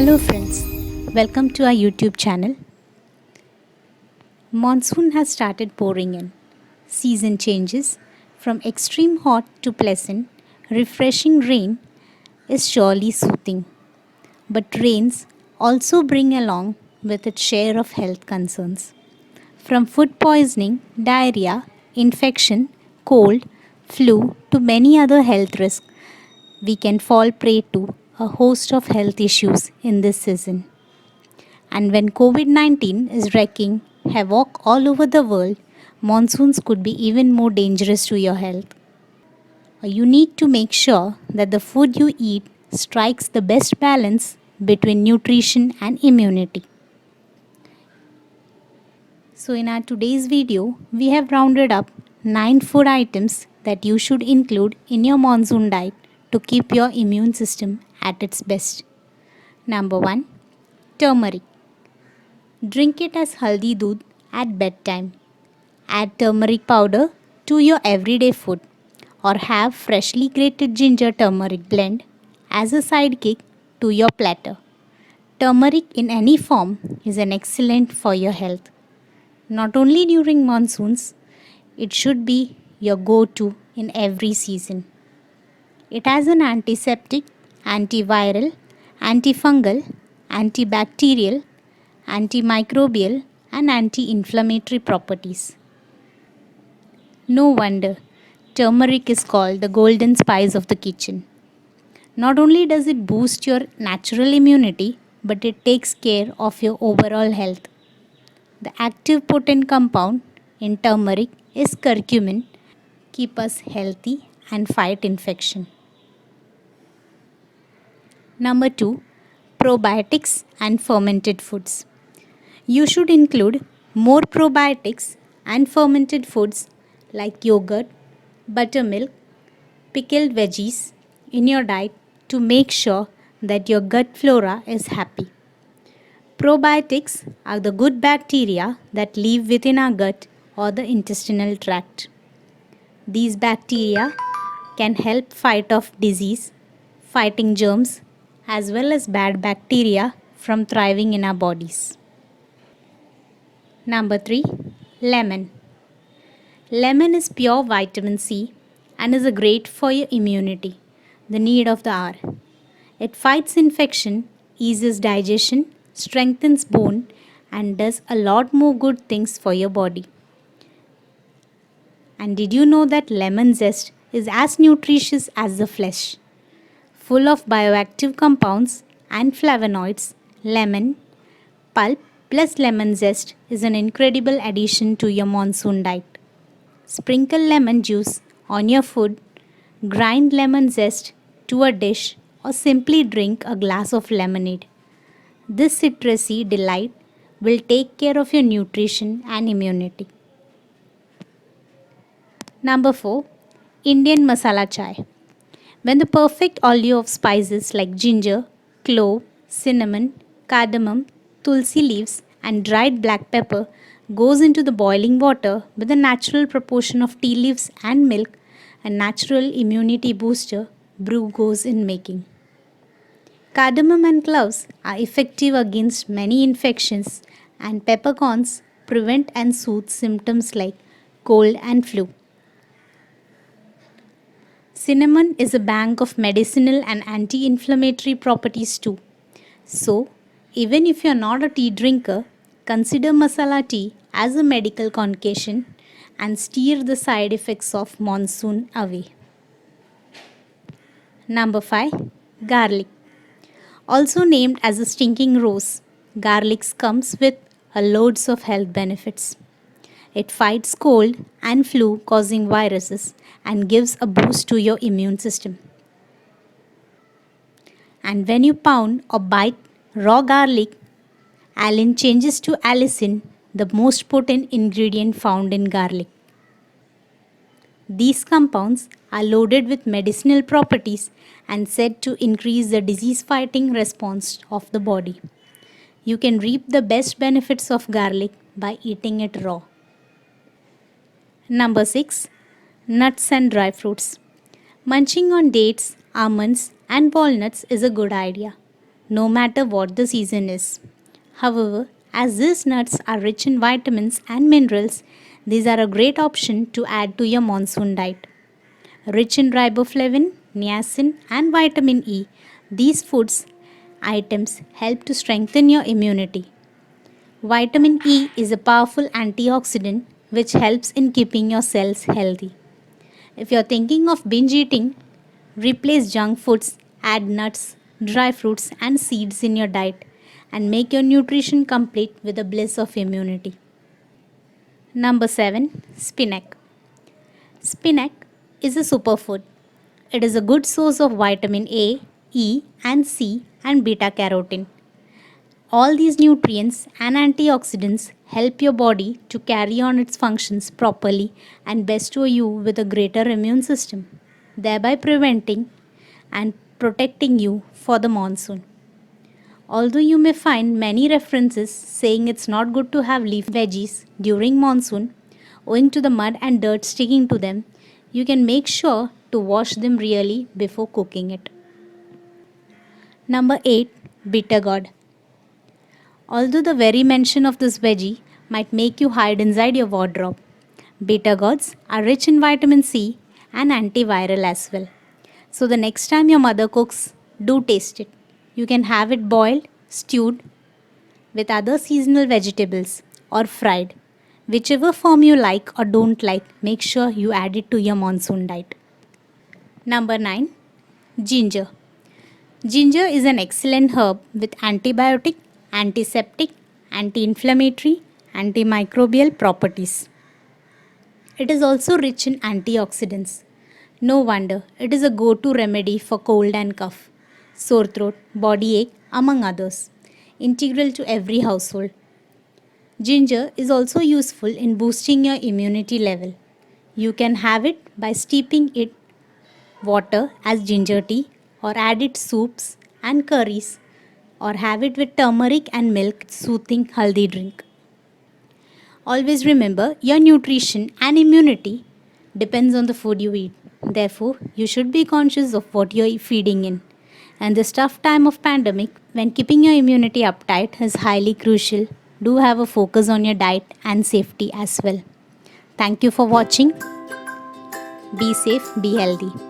Hello friends, welcome to our YouTube channel. Monsoon has started pouring in. Season changes from extreme hot to pleasant, refreshing rain is surely soothing. But rains also bring along with its share of health concerns. From food poisoning, diarrhea, infection, cold, flu to many other health risks, we can fall prey to a host of health issues in this season. And when COVID 19 is wreaking havoc all over the world, monsoons could be even more dangerous to your health. You need to make sure that the food you eat strikes the best balance between nutrition and immunity. So, in our today's video, we have rounded up 9 food items that you should include in your monsoon diet to keep your immune system at its best. Number 1, turmeric. Drink it as haldi doodh at bedtime. Add turmeric powder to your everyday food or have freshly grated ginger turmeric blend as a sidekick to your platter. Turmeric in any form is an excellent for your health. Not only during monsoons, it should be your go-to in every season. It has an antiseptic, antiviral, antifungal, antibacterial, antimicrobial, and anti-inflammatory properties. No wonder turmeric is called the golden spice of the kitchen. Not only does it boost your natural immunity, but it takes care of your overall health. The active potent compound in turmeric is curcumin, keep us healthy and fight infection. Number 2, probiotics and fermented foods. You should include more probiotics and fermented foods like yogurt, buttermilk, pickled veggies in your diet to make sure that your gut flora is happy. Probiotics are the good bacteria that live within our gut or the intestinal tract. These bacteria can help fight off disease, fighting germs, as well as bad bacteria from thriving in our bodies. Number 3, lemon. Lemon is pure vitamin C and is a great for your immunity, the need of the hour. It fights infection, eases digestion, strengthens bone, and does a lot more good things for your body. And did you know that lemon zest is as nutritious as the flesh? Full of bioactive compounds and flavonoids, lemon pulp plus lemon zest is an incredible addition to your monsoon diet. Sprinkle lemon juice on your food, grind lemon zest to a dish, or simply drink a glass of lemonade. This citrusy delight will take care of your nutrition and immunity. Number 4, Indian masala chai. When the perfect oleo of spices like ginger, clove, cinnamon, cardamom, tulsi leaves, and dried black pepper goes into the boiling water with a natural proportion of tea leaves and milk, a natural immunity booster brew goes in making. Cardamom and cloves are effective against many infections, and peppercorns prevent and soothe symptoms like cold and flu. Cinnamon is a bank of medicinal and anti-inflammatory properties too. So, even if you're not a tea drinker, consider masala tea as a medical concoction and steer the side effects of monsoon away. Number 5, garlic. Also named as a stinking rose, garlic comes with a loads of health benefits. It fights cold and flu causing viruses and gives a boost to your immune system. And when you pound or bite raw garlic, allicin changes to allicin, the most potent ingredient found in garlic. These compounds are loaded with medicinal properties and said to increase the disease fighting response of the body. You can reap the best benefits of garlic by eating it raw. Number 6, nuts and dry fruits. Munching on dates, almonds, and walnuts is a good idea. no matter what the season is. However, as these nuts are rich in vitamins and minerals, these are a great option to add to your monsoon diet. Rich in riboflavin, niacin, and vitamin E, these foods items help to strengthen your immunity. Vitamin E is a powerful antioxidant which helps in keeping your cells healthy. If you're thinking of binge eating, replace junk foods, add nuts, dry fruits, and seeds in your diet, and make your nutrition complete with the bliss of immunity. Number 7. Spinach. Spinach is a superfood. It is a good source of vitamin A, E, and C, and beta carotene. All these nutrients and antioxidants help your body to carry on its functions properly and bestow you with a greater immune system, thereby preventing and protecting you for the monsoon. Although you may find many references saying it's not good to have leaf veggies during monsoon, owing to the mud and dirt sticking to them, you can make sure to wash them really before cooking it. Number 8. Bitter gourd. Although the very mention of this veggie might make you hide inside your wardrobe, bitter gourds are rich in vitamin C and antiviral as well. So the next time your mother cooks, do taste it. You can have it boiled, stewed with other seasonal vegetables or fried. Whichever form you like or don't like, make sure you add it to your monsoon diet. Number 9. Ginger. Ginger is an excellent herb with antibiotic, antiseptic, anti-inflammatory, antimicrobial properties. It is also rich in antioxidants. No wonder it is a go-to remedy for cold and cough, sore throat, body ache, among others. Integral to every household. Ginger is also useful in boosting your immunity level. You can have it by steeping it water as ginger tea or add it soups and curries or have it with turmeric and milk soothing haldi drink. Always remember your nutrition and immunity depends on the food you eat. Therefore, you should be conscious of what you're feeding in. And this tough time of pandemic, when keeping your immunity uptight is highly crucial, do have a focus on your diet and safety as well. Thank you for watching. Be safe, be healthy.